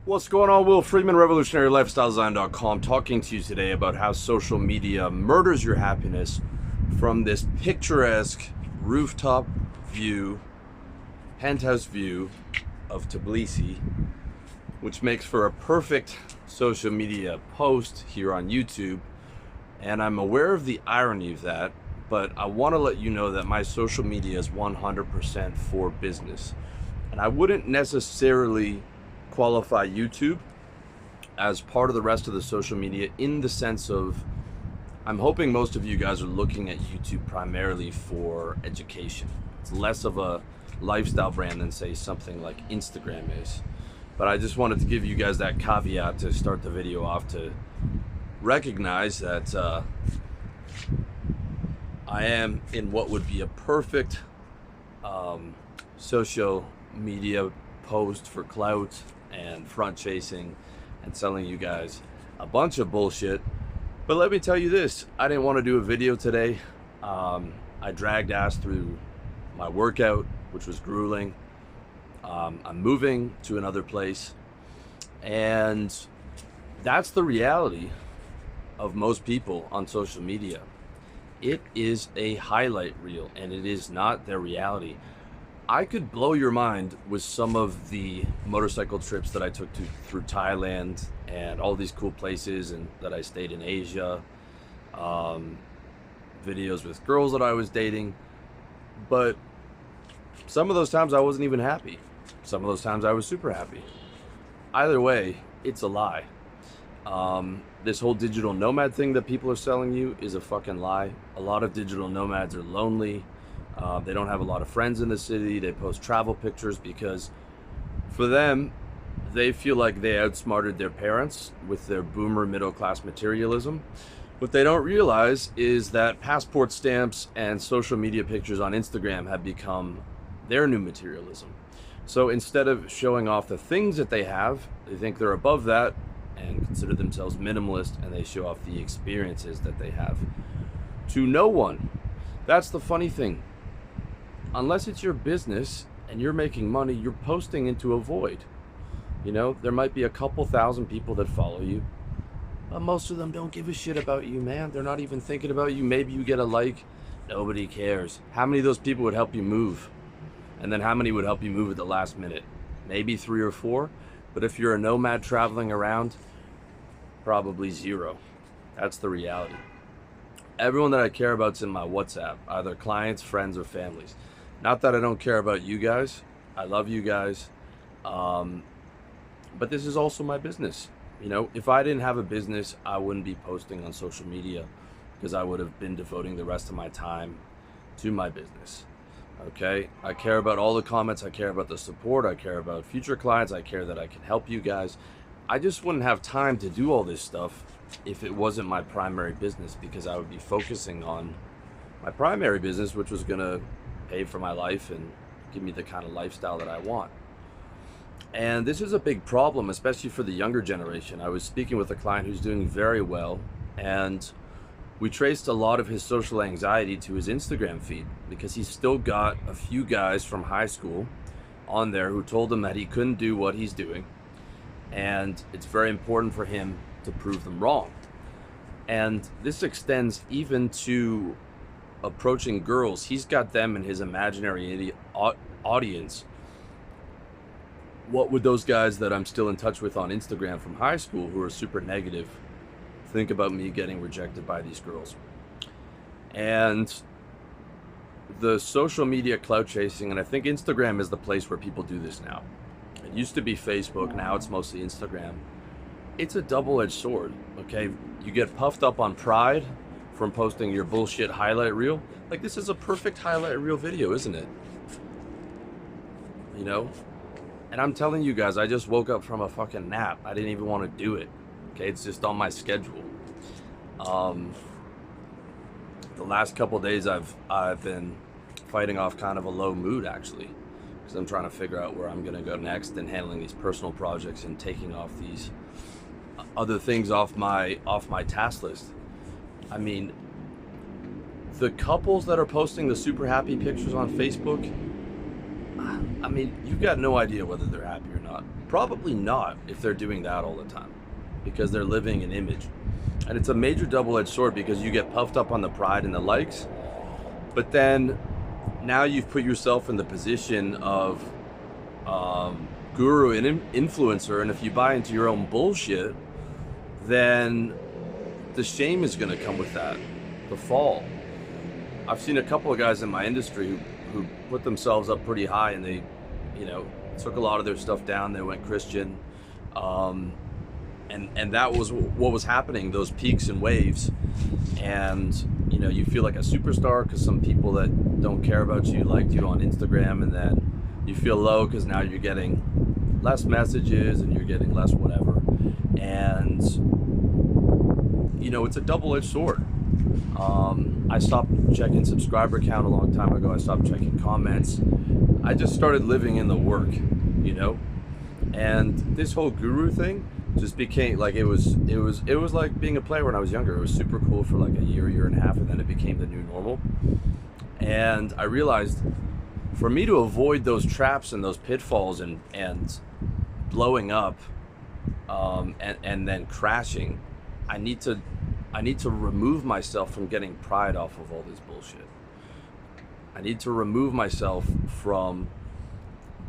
What's going on? Will Friedman, RevolutionaryLifestyleDesign.com, talking to you today about how social media murders your happiness from this picturesque rooftop view, penthouse view of Tbilisi, which makes for a perfect social media post here on YouTube. And I'm aware of the irony of that, but I want to let you know that my social media is 100% for business. And I wouldn't necessarily qualify YouTube as part of the rest of the social media, in the sense of, I'm hoping most of you guys are looking at YouTube primarily for education. It's less of a lifestyle brand than, say, something like Instagram is. But I just wanted to give you guys that caveat to start the video off, to recognize that I am in what would be a perfect social media post for clout and front chasing and selling you guys a bunch of bullshit. But let me tell you this, I didn't want to do a video today. I dragged ass through my workout, which was grueling. I'm moving to another place, and that's the reality of most people on social media. It is a highlight reel, and it is not their reality. I could blow your mind with some of the motorcycle trips that I took through Thailand and all these cool places, and that I stayed in Asia, videos with girls that I was dating. But some of those times I wasn't even happy. Some of those times I was super happy. Either way, it's a lie. This whole digital nomad thing that people are selling you is a fucking lie. A lot of digital nomads are lonely. They don't have a lot of friends in the city. They post travel pictures because for them, they feel like they outsmarted their parents with their boomer middle-class materialism. What they don't realize is that passport stamps and social media pictures on Instagram have become their new materialism. So instead of showing off the things that they have, they think they're above that and consider themselves minimalist, and they show off the experiences that they have to no one. That's the funny thing. Unless it's your business and you're making money, you're posting into a void. You know, there might be a couple thousand people that follow you, but most of them don't give a shit about you, man. They're not even thinking about you. Maybe you get a like. Nobody cares. How many of those people would help you move? And then how many would help you move at the last minute? Maybe 3 or 4. But if you're a nomad traveling around, probably 0. That's the reality. Everyone that I care about's in my WhatsApp, either clients, friends, or families. Not that I don't care about you guys. I love you guys. But this is also my business. You know, if I didn't have a business, I wouldn't be posting on social media, because I would have been devoting the rest of my time to my business. Okay? I care about all the comments. I care about the support. I care about future clients. I care that I can help you guys. I just wouldn't have time to do all this stuff if it wasn't my primary business, because I would be focusing on my primary business, which was going to pay for my life and give me the kind of lifestyle that I want. And this is a big problem, especially for the younger generation. I was speaking with a client who's doing very well, and we traced a lot of his social anxiety to his Instagram feed, because he's still got a few guys from high school on there who told him that he couldn't do what he's doing, and it's very important for him to prove them wrong. And this extends even to approaching girls. He's got them in his imaginary audience. What would those guys that I'm still in touch with on Instagram from high school, who are super negative, think about me getting rejected by these girls? And the social media clout chasing, and I think Instagram is the place where people do this now. It used to be Facebook, now it's mostly Instagram. It's a double-edged sword, okay? You get puffed up on pride from posting your bullshit highlight reel. Like, this is a perfect highlight reel video, isn't it? You know? And I'm telling you guys, I just woke up from a fucking nap. I didn't even want to do it. Okay, it's just on my schedule. The last couple days I've been fighting off kind of a low mood, actually, because I'm trying to figure out where I'm gonna go next, and handling these personal projects and taking off these other things off my task list. I mean, the couples that are posting the super happy pictures on Facebook, I mean, you've got no idea whether they're happy or not. Probably not if they're doing that all the time, because they're living an image. And it's a major double-edged sword, because you get puffed up on the pride and the likes, but then now you've put yourself in the position of guru and influencer, and if you buy into your own bullshit, then the shame is going to come with that, the fall. I've seen a couple of guys in my industry who put themselves up pretty high, and they, took a lot of their stuff down. They went Christian, and that was what was happening, those peaks and waves. And you feel like a superstar because some people that don't care about you liked you on Instagram, and then you feel low because now you're getting less messages and you're getting less whatever. And it's a double-edged sword. I stopped checking subscriber count a long time ago. I stopped checking comments. I just started living in the work, and this whole guru thing just became like, it was like being a player when I was younger. It was super cool for like a year and a half, and then it became the new normal. And I realized, for me to avoid those traps and those pitfalls and blowing up, and then crashing, I need to remove myself from getting pride off of all this bullshit. I need to remove myself from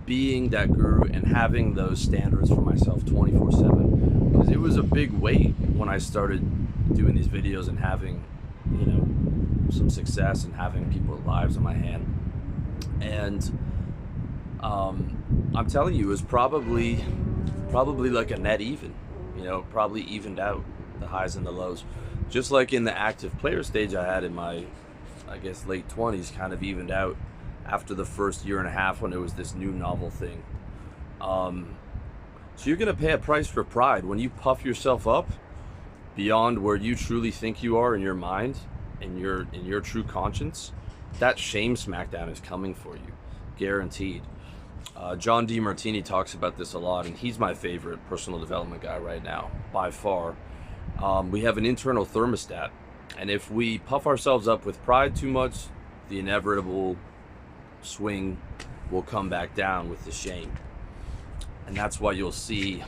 being that guru and having those standards for myself 24/7, because it was a big weight when I started doing these videos and having some success and having people's lives in my hand. And I'm telling you, it was probably like a net even, probably evened out the highs and the lows, just like in the active player stage I had in my, I guess, late 20s, kind of evened out after the first year and a half when it was this new novel thing. So you're gonna pay a price for pride when you puff yourself up beyond where you truly think you are in your mind, in your true conscience. That shame smackdown is coming for you, guaranteed. John Demartini talks about this a lot, and he's my favorite personal development guy right now, by far. We have an internal thermostat, and if we puff ourselves up with pride too much, the inevitable swing will come back down with the shame. And that's why you'll see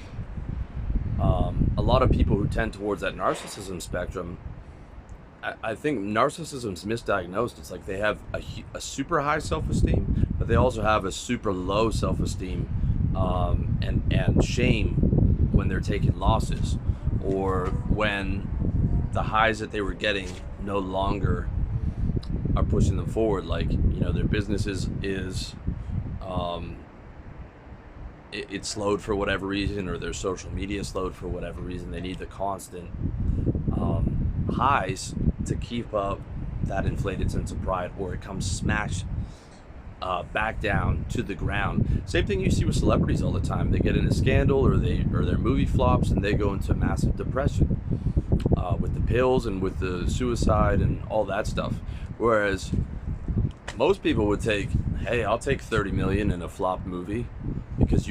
a lot of people who tend towards that narcissism spectrum. I think narcissism's misdiagnosed. It's like they have a super high self-esteem, but they also have a super low self-esteem, and shame when they're taking losses, or when the highs that they were getting no longer are pushing them forward. Like, their business is it slowed for whatever reason, or their social media slowed for whatever reason. They need the constant highs to keep up that inflated sense of pride, or it comes smashed back down to the ground. Same thing you see with celebrities all the time. They get in a scandal, or their movie flops, and they go into massive depression with the pills and with the suicide and all that stuff. Whereas most people would take, hey, I'll take 30 million in a flop movie, because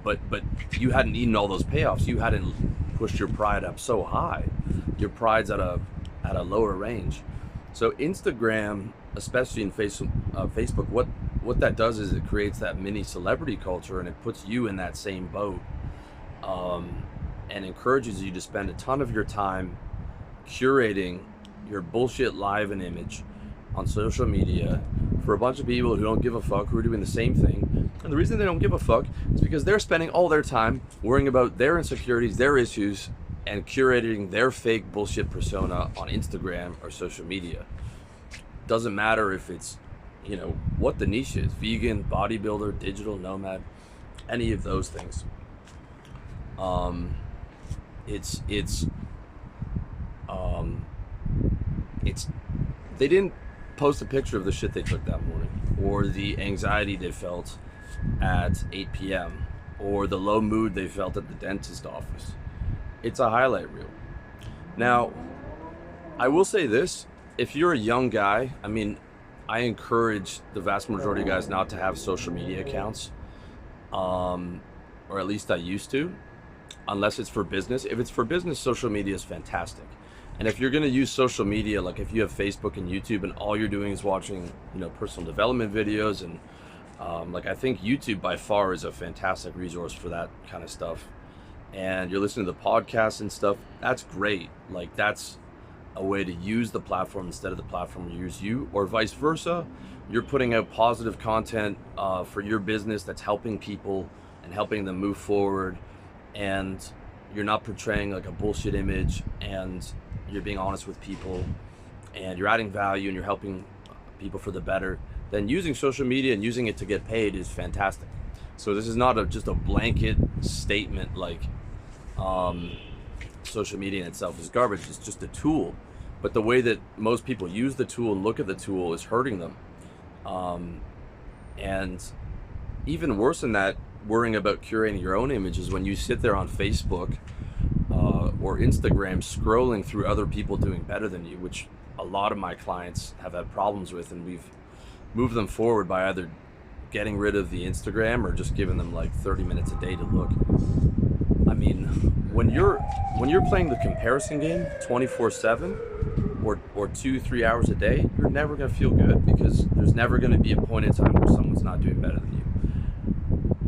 but you hadn't eaten all those payoffs. You hadn't pushed your pride up so high. Your pride's at a lower range. So Instagram, especially in Facebook, what that does is it creates that mini celebrity culture, and it puts you in that same boat, and encourages you to spend a ton of your time curating your bullshit live and image on social media for a bunch of people who don't give a fuck, who are doing the same thing. And the reason they don't give a fuck is because they're spending all their time worrying about their insecurities, their issues, and curating their fake bullshit persona on Instagram or social media. Doesn't matter if it's, what the niche is, vegan, bodybuilder, digital nomad, any of those things. They didn't post a picture of the shit they took that morning, or the anxiety they felt at 8 p.m., or the low mood they felt at the dentist office. It's a highlight reel. Now, I will say this, if you're a young guy, I encourage the vast majority of guys not to have social media accounts, or at least I used to, unless it's for business. If it's for business, social media is fantastic. And if you're going to use social media, like if you have Facebook and YouTube and all you're doing is watching, personal development videos and Like, I think YouTube by far is a fantastic resource for that kind of stuff. And you're listening to the podcasts and stuff. That's great. Like, that's a way to use the platform instead of the platform to use you, or vice versa. You're putting out positive content for your business that's helping people and helping them move forward, and you're not portraying like a bullshit image, and you're being honest with people, and you're adding value, and you're helping people for the better. Then using social media and using it to get paid is fantastic. So this is not just a blanket statement like social media in itself is garbage. It's just a tool. But the way that most people use the tool and look at the tool is hurting them. And even worse than that, worrying about curating your own image is when you sit there on Facebook or Instagram scrolling through other people doing better than you, which a lot of my clients have had problems with, and we've moved them forward by either getting rid of the Instagram or just giving them like 30 minutes a day to look. I mean, when you're playing the comparison game 24/7 or 2-3 hours a day, you're never going to feel good, because there's never going to be a point in time where someone's not doing better than you.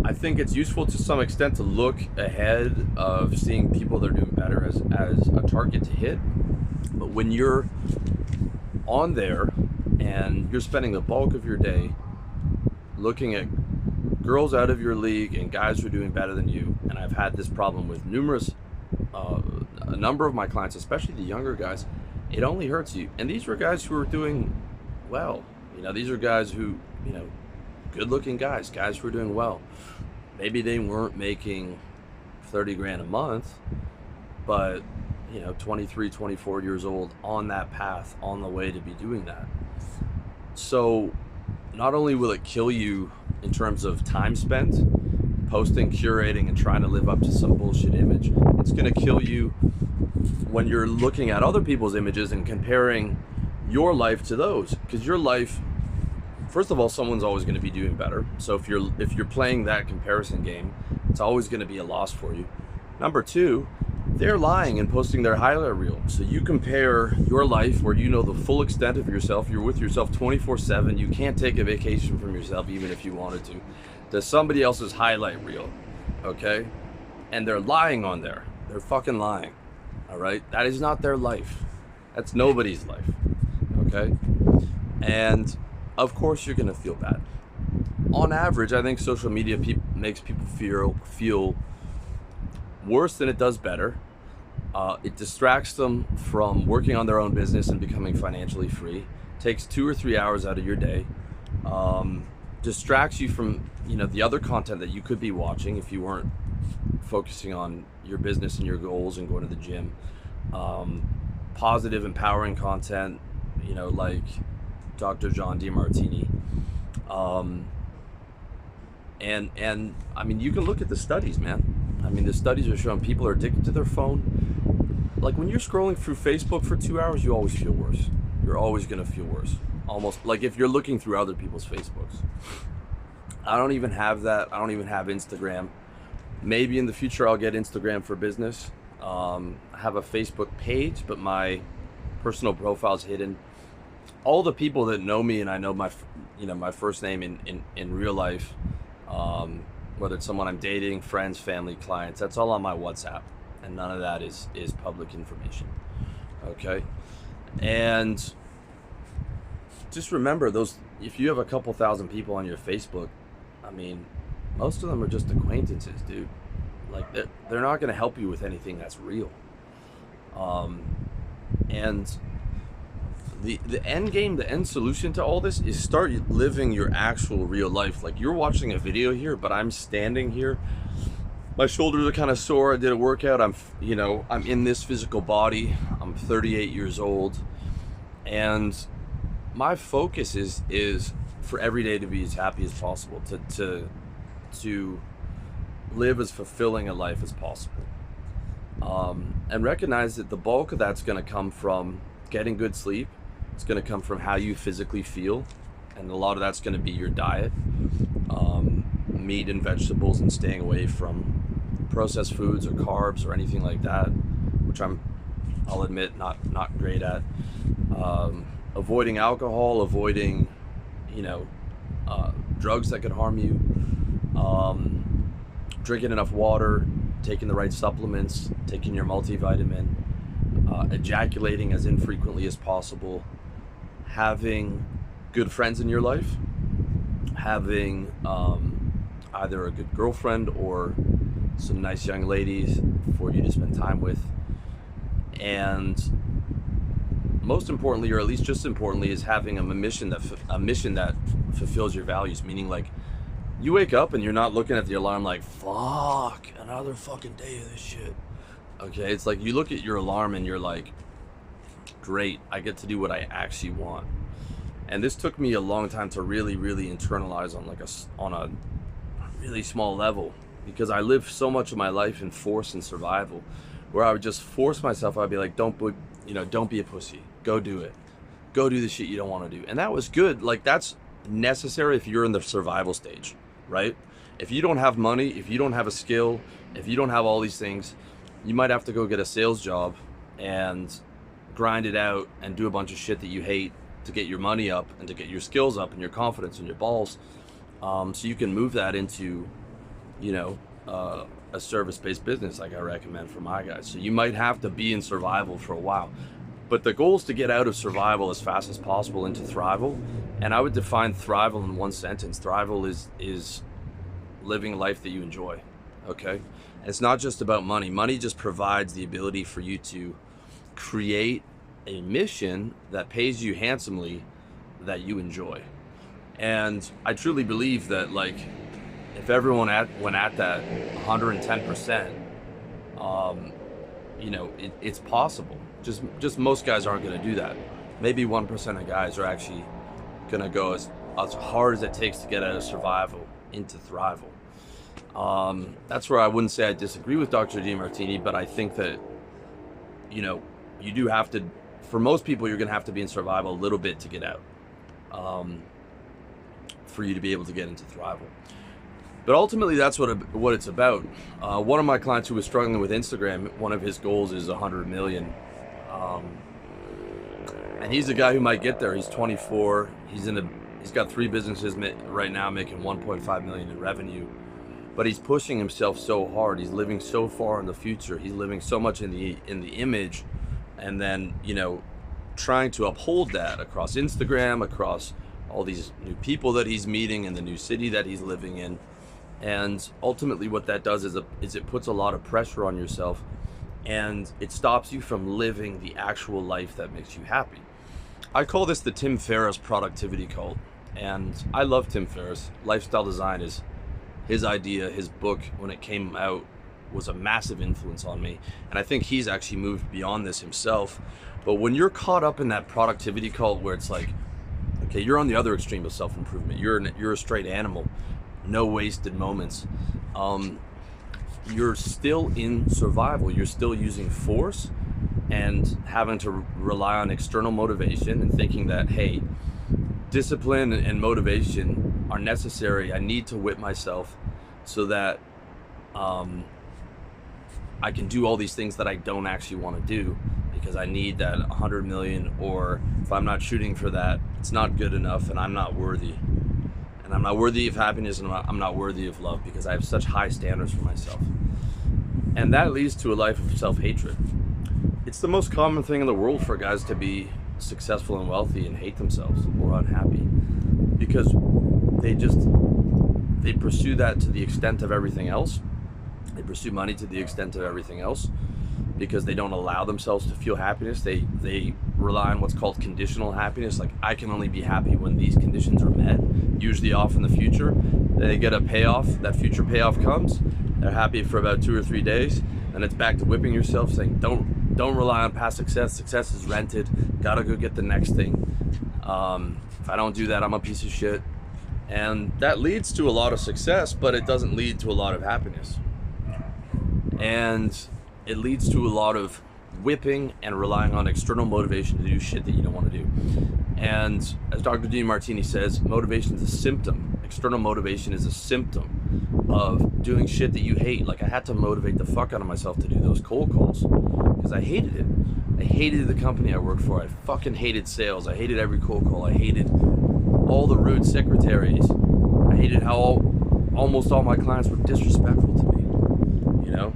I think it's useful to some extent to look ahead of seeing people that are doing better as a target to hit. But when you're on there and you're spending the bulk of your day looking at girls out of your league and guys who are doing better than you, and I've had this problem with a number of my clients, especially the younger guys, it only hurts you. And these were guys who were doing well. These are guys who, good looking guys who were doing well. Maybe they weren't making 30 grand a month, but 23, 24 years old, on that path, on the way to be doing that. So not only will it kill you in terms of time spent posting, curating, and trying to live up to some bullshit image, it's going to kill you when you're looking at other people's images and comparing your life to those. Because your life, first of all, someone's always going to be doing better. So if you're playing that comparison game, it's always going to be a loss for you. Number two, they're lying and posting their highlight reel. So you compare your life where you know the full extent of yourself, you're with yourself 24/7, you can't take a vacation from yourself even if you wanted to somebody else's highlight reel, okay? And they're lying on there. They're fucking lying, all right? That is not their life. That's nobody's life, okay? And of course you're gonna feel bad. On average, I think social media makes people feel worse than it does better. It distracts them from working on their own business and becoming financially free. Takes 2 or 3 hours out of your day. Distracts you from the other content that you could be watching if you weren't focusing on your business and your goals and going to the gym. Positive, empowering content, like Dr. John Demartini. And I mean, you can look at the studies, man. I mean, the studies are showing people are addicted to their phone. Like, when you're scrolling through Facebook for 2 hours, you always feel worse. You're always going to feel worse. Almost like if you're looking through other people's Facebooks. I don't even have that. I don't even have Instagram. Maybe in the future I'll get Instagram for business. I have a Facebook page, but my personal profile is hidden. All the people that know me, and I know my first name in real life, whether it's someone I'm dating, friends, family, clients, that's all on my WhatsApp, and none of that is public information. Okay? And just remember, if you have a couple thousand people on your Facebook, I mean, most of them are just acquaintances, dude. Like, they're not going to help you with anything that's real. And the end game, the end solution to all this is start living your actual real life. Like, you're watching a video here, but I'm standing here. My shoulders are kind of sore. I did a workout. I'm in this physical body. I'm 38 years old. And my focus is for every day to be as happy as possible, to live as fulfilling a life as possible. And recognize that the bulk of that's going to come from getting good sleep. It's going to come from how you physically feel, and a lot of that's going to be your diet, meat and vegetables, and staying away from processed foods or carbs or anything like that, which I'll admit not great at. drugs that could harm you, drinking enough water, taking the right supplements, taking your multivitamin, ejaculating as infrequently as possible, having good friends in your life, having either a good girlfriend or some nice young ladies for you to spend time with, and most importantly, or at least just importantly, is having a mission that fulfills your values. Meaning, like, you wake up and you're not looking at the alarm like, fuck, another fucking day of this shit. Okay, it's like you look at your alarm and you're like, great, I get to do what I actually want. And this took me a long time to really, really internalize on a really small level, because I lived so much of my life in force and survival, where I would just force myself. I'd be like, don't be a pussy. Go do it. Go do the shit you don't want to do. And that was good. Like, that's necessary if you're in the survival stage, right? If you don't have money, if you don't have a skill, if you don't have all these things, you might have to go get a sales job and grind it out and do a bunch of shit that you hate to get your money up and to get your skills up and your confidence and your balls, so you can move that into, a service-based business like I recommend for my guys. So you might have to be in survival for a while, but the goal is to get out of survival as fast as possible into thrival. And I would define thrival in one sentence. Thrival is living a life that you enjoy. Okay, and it's not just about money. Money just provides the ability for you to create a mission that pays you handsomely, that you enjoy. And I truly believe that, like, if everyone went at that 110%, it's possible. Just most guys aren't going to do that. Maybe 1% of guys are actually going to go as hard as it takes to get out of survival into thrival. That's where I wouldn't say I disagree with Dr. Demartini, but I think that, you do have to, for most people, you're going to have to be in survival a little bit to get out, for you to be able to get into thrival. But ultimately, that's what it's about. One of my clients who was struggling with Instagram, one of his goals is 100 million. And he's a guy who might get there. He's 24. He's got 3 businesses right now making 1.5 million in revenue. But he's pushing himself so hard. He's living so far in the future. He's living so much in the image, and then, trying to uphold that across Instagram, across all these new people that he's meeting in the new city that he's living in. And ultimately what that does is it puts a lot of pressure on yourself, and it stops you from living the actual life that makes you happy. I call this the Tim Ferriss productivity cult. And I love Tim Ferriss. Lifestyle design is his idea. His book, when it came out, was a massive influence on me. And I think he's actually moved beyond this himself. But when you're caught up in that productivity cult where it's like, okay, you're on the other extreme of self-improvement. You're a straight animal. No wasted moments. You're still in survival. You're still using force and having to rely on external motivation and thinking that, hey, discipline and motivation are necessary. I need to whip myself so that I can do all these things that I don't actually want to do, because I need that 100 million, or if I'm not shooting for that, it's not good enough and I'm not worthy. And I'm not worthy of happiness, and I'm not worthy of love, because I have such high standards for myself. And that leads to a life of self-hatred. It's the most common thing in the world for guys to be successful and wealthy and hate themselves or unhappy, because they pursue that to the extent of everything else. They pursue money to the extent of everything else, because they don't allow themselves to feel happiness. They rely on what's called conditional happiness. Like, I can only be happy when these conditions are met, usually off in the future. They get a payoff, that future payoff comes, they're happy for about 2 or 3 days, and it's back to whipping yourself, saying, don't rely on past success. Success is rented. Gotta go get the next thing. If I don't do that, I'm a piece of shit. And that leads to a lot of success, but it doesn't lead to a lot of happiness. And it leads to a lot of whipping and relying on external motivation to do shit that you don't want to do. And as Dr. Demartini says, motivation is a symptom. External motivation is a symptom of doing shit that you hate. Like, I had to motivate the fuck out of myself to do those cold calls because I hated it. I hated the company I worked for. I fucking hated sales. I hated every cold call. I hated all the rude secretaries. I hated how almost all my clients were disrespectful to me, you know?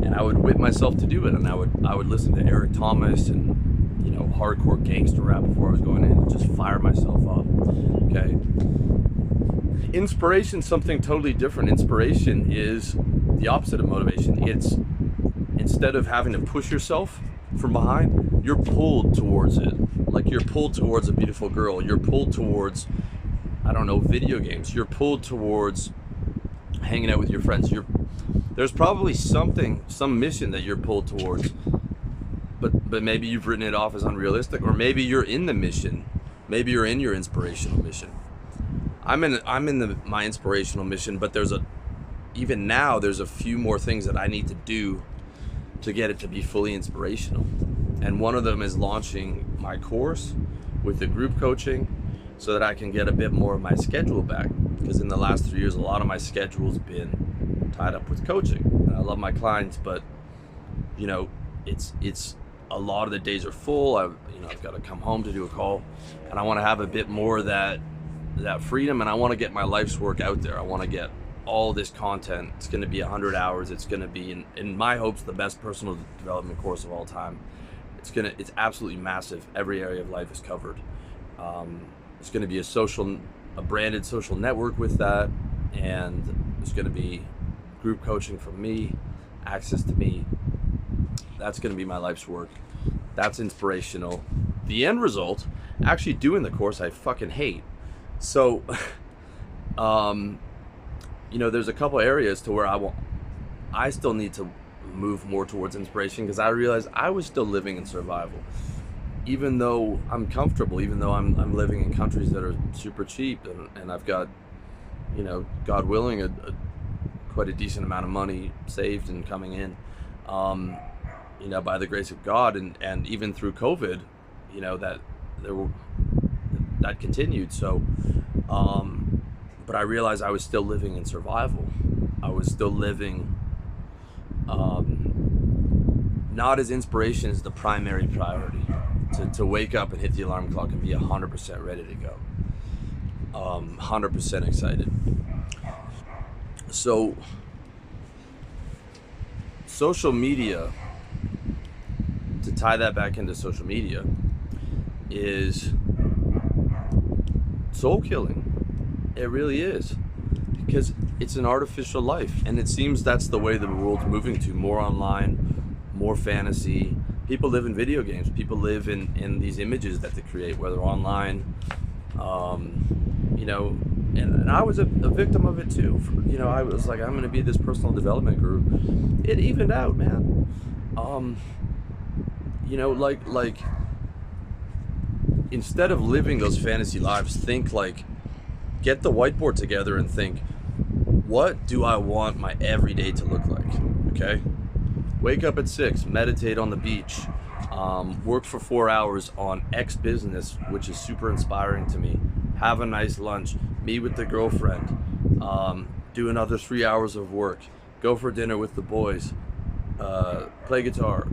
And I would whip myself to do it, and I would listen to Eric Thomas and, you know, hardcore gangster rap before I was going in and just fire myself up, okay? Inspiration is something totally different. Inspiration is the opposite of motivation. It's, instead of having to push yourself from behind, you're pulled towards it. Like you're pulled towards a beautiful girl. You're pulled towards, I don't know, video games. You're pulled towards hanging out with your friends. There's probably some mission that you're pulled towards, but maybe you've written it off as unrealistic, or maybe you're in the mission. Maybe you're in your inspirational mission. I'm in my inspirational mission, but even now there's a few more things that I need to do to get it to be fully inspirational. And one of them is launching my course with the group coaching so that I can get a bit more of my schedule back. Because in the last 3 years, a lot of my schedule's been tied up with coaching. And I love my clients, but you know, it's a lot of the days are full. I've got to come home to do a call, and I want to have a bit more of that freedom, and I want to get my life's work out there. I want to get all this content. It's going to be 100 hours. It's going to be, in my hopes, the best personal development course of all time. It's absolutely massive. Every area of life is covered. It's going to be a branded social network with that, and there's going to be group coaching from me, access to me. That's going to be my life's work. That's inspirational. The end result, actually doing the course, I fucking hate. So, you know, there's a couple areas to where I still need to move more towards inspiration, because I realized I was still living in survival. Even though I'm comfortable, even though I'm living in countries that are super cheap, and I've got, you know, God willing, quite a decent amount of money saved and coming in, you know, by the grace of God, and even through COVID, you know, that continued. So, but I realized I was still living in survival. I was still living, not as inspiration as the primary priority, to wake up and hit the alarm clock and be 100% ready to go, 100% excited. So social media, to tie that back into social media, is soul killing. It really is, because it's an artificial life, and it seems that's the way the world's moving to. More online, more fantasy. People live in video games. People live in these images that they create, whether online, you know, and I was a victim of it too. You know, I was like, I'm going to be this personal development guru. It evened out, man. You know, like instead of living those fantasy lives, think like, get the whiteboard together and think, what do I want my everyday to look like? Okay, wake up at 6, meditate on the beach, work for 4 hours on X business, which is super inspiring to me, have a nice lunch, meet with the girlfriend, do another 3 hours of work, go for dinner with the boys, play guitar,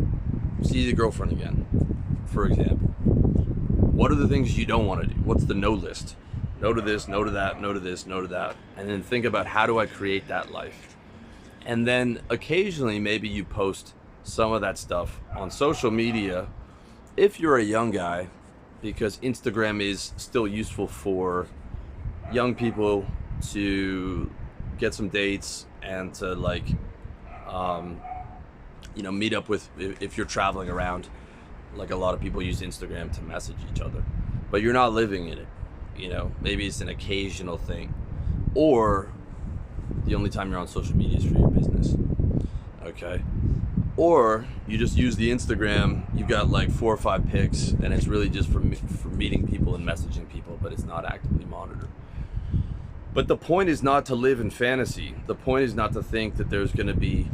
see the girlfriend again, for example. What are the things you don't want to do? What's the no list? No to this, no to that, no to this, no to that. And then think about, how do I create that life? And then occasionally maybe you post some of that stuff on social media if you're a young guy, because Instagram is still useful for young people to get some dates and to, like, you know, meet up with, if you're traveling around. Like, a lot of people use Instagram to message each other, but you're not living in it. You know, maybe it's an occasional thing, or the only time you're on social media is for your business. Okay, or you just use the Instagram. You've got like 4 or 5 pics, and it's really just for meeting people and messaging people, but it's not actively monitored. But the point is not to live in fantasy. The point is not to think that there's going to be,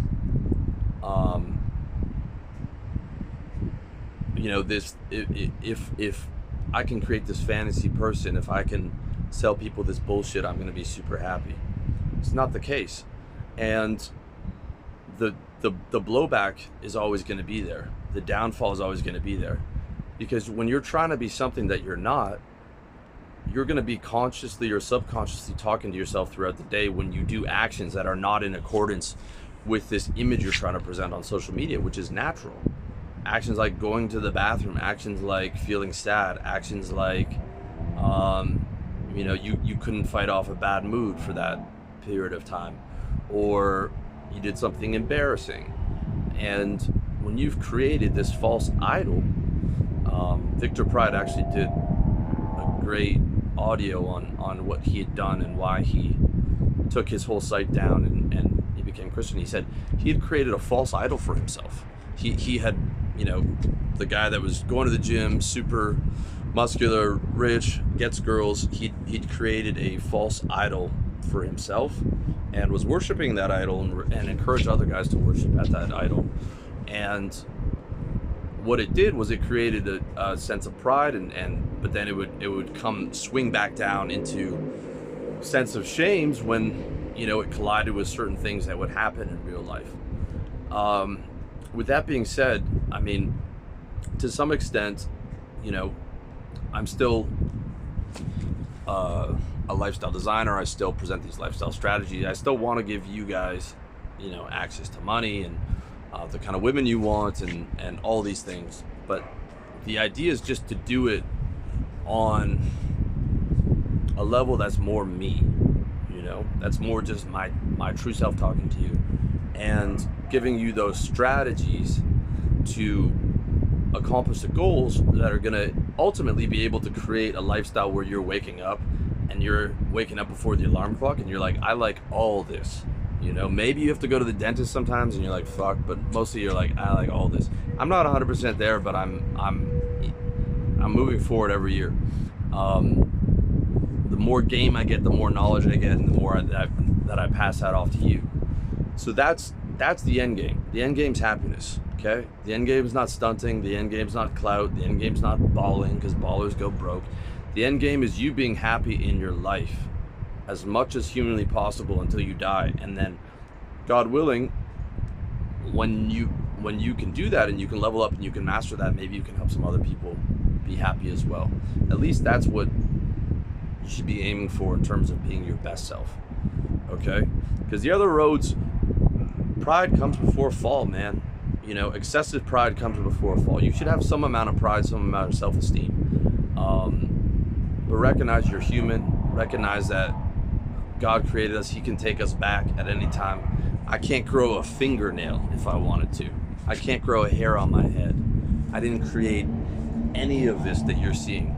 you know, this, if I can create this fantasy person, if I can sell people this bullshit, I'm going to be super happy. It's not the case. And the blowback is always going to be there. The downfall is always going to be there. Because when you're trying to be something that you're not, you're going to be consciously or subconsciously talking to yourself throughout the day when you do actions that are not in accordance with this image you're trying to present on social media, which is natural. Actions like going to the bathroom, actions like feeling sad, actions like, you couldn't fight off a bad mood for that period of time, or you did something embarrassing. And when you've created this false idol, Victor Pride actually did a great audio on what he had done and why he took his whole site down and he became Christian. He said he had created a false idol for himself. He had, the guy that was going to the gym, super muscular, rich, gets girls, he'd created a false idol for himself and was worshiping that idol and encouraged other guys to worship at that idol. And what it did was it created a sense of pride, but then it would swing back down into sense of shames when it collided with certain things that would happen in real life. With that being said, I mean, to some extent, I'm still a lifestyle designer. I still present these lifestyle strategies. I still want to give you guys, access to money and the kind of women you want and all these things. But the idea is just to do it on a level that's more me, that's more just my true self talking to you and giving you those strategies to accomplish the goals that are going to ultimately be able to create a lifestyle where you're waking up before the alarm clock and you're like, I like all this. Maybe you have to go to the dentist sometimes and you're like, fuck, but mostly you're like, I like all this. I'm not 100% there, but I'm moving forward every year. The more game I get, the more knowledge I get, and the more that I pass that off to you. So that's the end game. The end game's happiness. Okay? The end game is not stunting. The end game is not clout. The end game is not balling, because ballers go broke. The end game is you being happy in your life as much as humanly possible until you die. And then, God willing, when you can do that and you can level up and you can master that, maybe you can help some other people be happy as well. At least that's what you should be aiming for in terms of being your best self. Okay? Because the other roads, pride comes before fall, man. Excessive pride comes before a fall. You should have some amount of pride, some amount of self-esteem. But recognize you're human. Recognize that God created us. He can take us back at any time. I can't grow a fingernail if I wanted to. I can't grow a hair on my head. I didn't create any of this that you're seeing.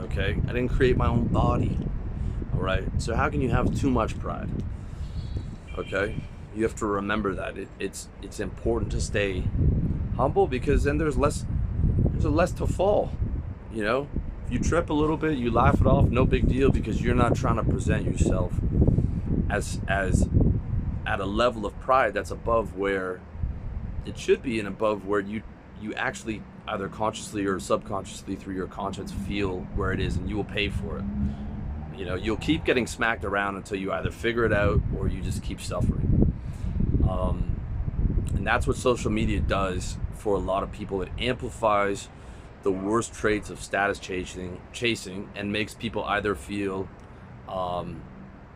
Okay? I didn't create my own body. All right? So how can you have too much pride? Okay? You have to remember that it's important to stay humble, because then there's less to fall. If you trip a little bit, you laugh it off, no big deal, because you're not trying to present yourself as at a level of pride that's above where it should be and above where you actually either consciously or subconsciously through your conscience feel where it is, and you will pay for it. You'll keep getting smacked around until you either figure it out or you just keep suffering. And that's what social media does for a lot of people. It amplifies the worst traits of status chasing and makes people either feel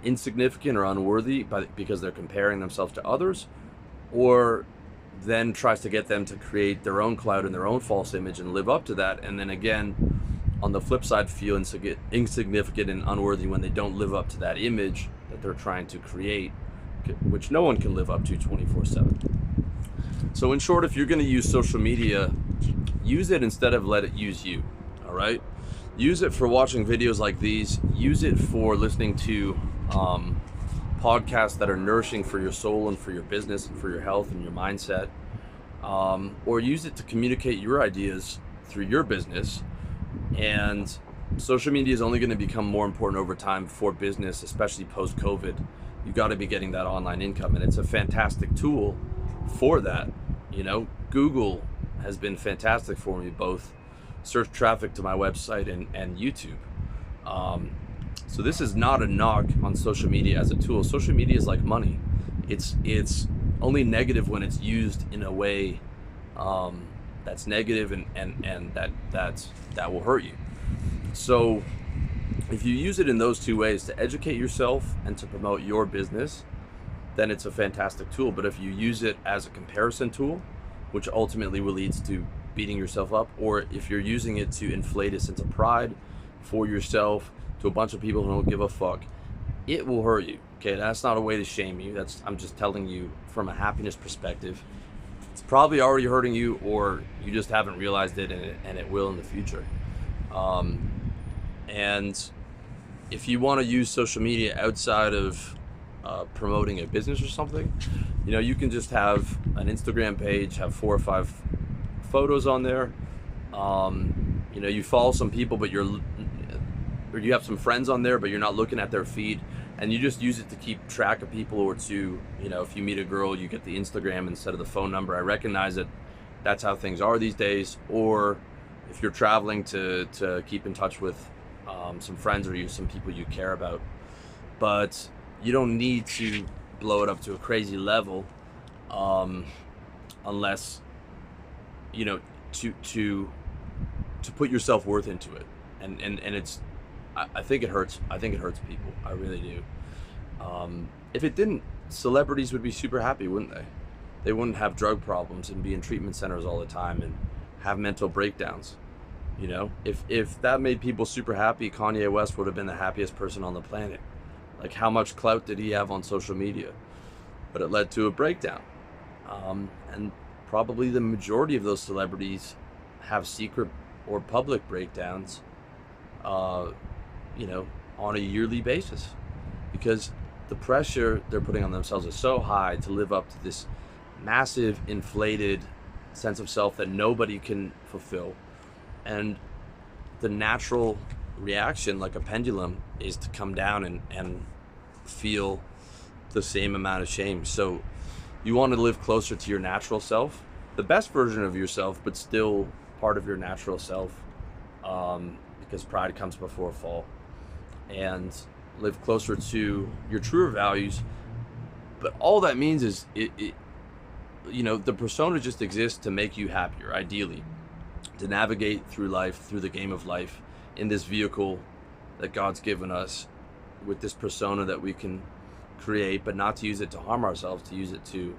insignificant or unworthy because they're comparing themselves to others, or then tries to get them to create their own clout and their own false image and live up to that, and then again on the flip side feel insignificant and unworthy when they don't live up to that image that they're trying to create, which no one can live up to 24/7. So in short, if you're going to use social media, use it instead of let it use you. All right? Use it for watching videos like these. Use it for listening to podcasts that are nourishing for your soul and for your business and for your health and your mindset. Or use it to communicate your ideas through your business. And social media is only going to become more important over time for business, especially post-COVID. You got to be getting that online income, and it's a fantastic tool for that. Google has been fantastic for me, both search traffic to my website and YouTube. So this is not a knock on social media as a tool. Social media is like money. It's only negative when it's used in a way that's negative and that will hurt you. So if you use it in those two ways, to educate yourself and to promote your business, then it's a fantastic tool. But if you use it as a comparison tool, which ultimately will lead to beating yourself up, or if you're using it to inflate a sense of pride for yourself to a bunch of people who don't give a fuck, it will hurt you. Okay, that's not a way to shame you. I'm just telling you from a happiness perspective. It's probably already hurting you, or you just haven't realized it, and it will in the future. And if you want to use social media outside of promoting a business or something, you can just have an Instagram page, have 4 or 5 photos on there. You follow some people, but you have some friends on there, but you're not looking at their feed, and you just use it to keep track of people, or to, if you meet a girl, you get the Instagram instead of the phone number. I recognize that that's how things are these days. Or if you're traveling, to keep in touch with some friends or some people you care about. But you don't need to blow it up to a crazy level, unless to put your self-worth into it, and it's, I think it hurts people. I really do. If it didn't, celebrities would be super happy, wouldn't they? They wouldn't have drug problems and be in treatment centers all the time and have mental breakdowns. If that made people super happy, Kanye West would have been the happiest person on the planet. Like, how much clout did he have on social media? But it led to a breakdown. And probably the majority of those celebrities have secret or public breakdowns, on a yearly basis, because the pressure they're putting on themselves is so high to live up to this massive, inflated sense of self that nobody can fulfill. And the natural reaction, like a pendulum, is to come down and feel the same amount of shame. So you want to live closer to your natural self, the best version of yourself, but still part of your natural self, because pride comes before a fall. And live closer to your truer values. But all that means is the persona just exists to make you happier, ideally, to navigate through life, through the game of life, in this vehicle that God's given us, with this persona that we can create, but not to use it to harm ourselves, to use it to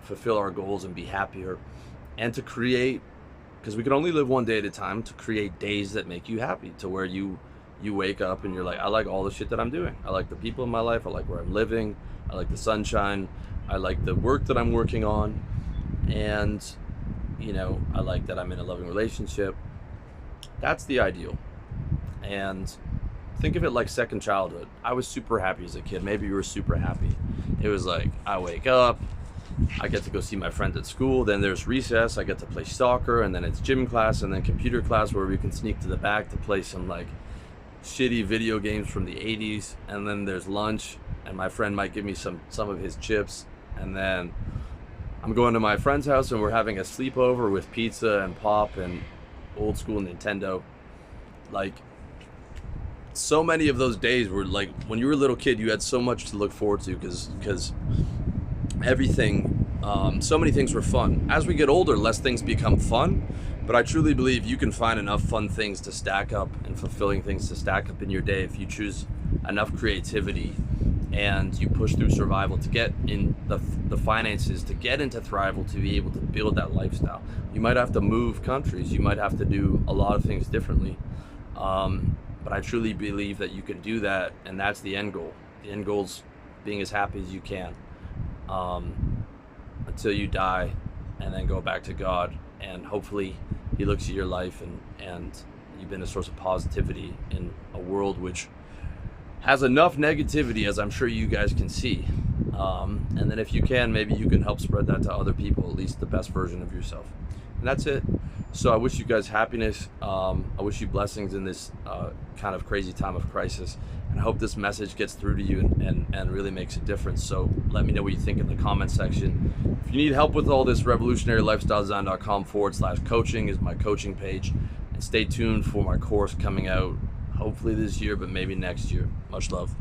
fulfill our goals and be happier, and to create, because we can only live one day at a time, to create days that make you happy, to where you wake up and you're like, I like all the shit that I'm doing. I like the people in my life. I like where I'm living. I like the sunshine. I like the work that I'm working on. And, I like that I'm in a loving relationship. That's the ideal. And think of it like second childhood. I was super happy as a kid. Maybe you were super happy. It was like, I wake up, I get to go see my friends at school, then there's recess, I get to play soccer, and then it's gym class, and then computer class where we can sneak to the back to play some like shitty video games from the 80s, and then there's lunch, and my friend might give me some of his chips, and then I'm going to my friend's house and we're having a sleepover with pizza and pop and old school Nintendo. Like, so many of those days were like, when you were a little kid, you had so much to look forward to, because everything, so many things were fun. As we get older, less things become fun, but I truly believe you can find enough fun things to stack up, and fulfilling things to stack up in your day, if you choose enough creativity and you push through survival to get in the finances, to get into Thrival, to be able to build that lifestyle. You might have to move countries, you might have to do a lot of things differently, but I truly believe that you can do that, and that's the end goal. The end goal's being as happy as you can, until you die, and then go back to God, and hopefully He looks at your life and you've been a source of positivity in a world which has enough negativity, as I'm sure you guys can see. And then if you can, maybe you can help spread that to other people, at least the best version of yourself. And that's it. So I wish you guys happiness. I wish you blessings in this kind of crazy time of crisis. And I hope this message gets through to you and really makes a difference. So let me know what you think in the comment section. If you need help with all this, revolutionarylifestyledesign.com/coaching is my coaching page. And stay tuned for my course coming out hopefully this year, but maybe next year. Much love.